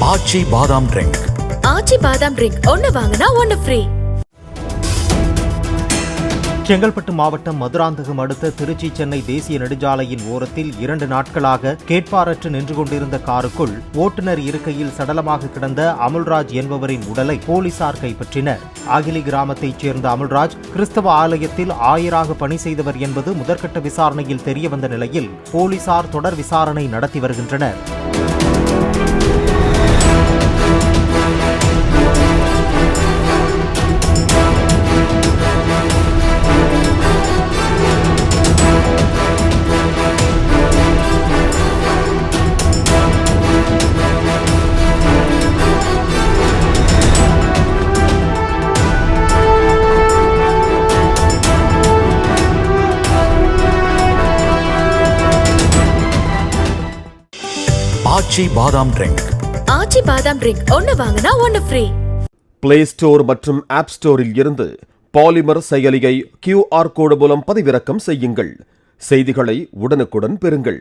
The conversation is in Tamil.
ஆச்சி பாதாம் ட்ரிங்க். ஆச்சி பாதாம் ட்ரிங்க் ஒன்னு வாங்கினா ஒன்னு ஃப்ரீ. செங்கல்பட்டு மாவட்டம் மதுராந்தகம் அடுத்த திருச்சி சென்னை தேசிய நெடுஞ்சாலையின் ஓரத்தில் 2 நாட்களாக கேட்பாரற்று நின்று கொண்டிருந்த காருக்குள் ஓட்டுநர் இருக்கையில் சடலமாக கிடந்த அமுல்ராஜ் என்பவரின் உடலை போலீசார் கைப்பற்றினர். ஆகிலி கிராமத்தைச் சேர்ந்த அமுல்ராஜ் கிறிஸ்தவ ஆலயத்தில் ஆயராக பணி செய்தவர் என்பது முதற்கட்ட விசாரணையில் தெரியவந்த நிலையில் போலீசார் தொடர் விசாரணை நடத்தி வருகின்றனர். ஆச்சி பாதாம் ட்ரிங்க். ஆச்சி பாதாம் ட்ரிங்க் ஒன்னு வாங்கினா ஒன்னு ஃப்ரீ. பிளே ஸ்டோர் மற்றும் ஆப் ஸ்டோரில் இருந்து பாலிமர் செயலியை QR கோடு மூலம் பதிவிறக்கம் செய்யுங்கள். செய்திகளை உடனுக்குடன் பெறுங்கள்.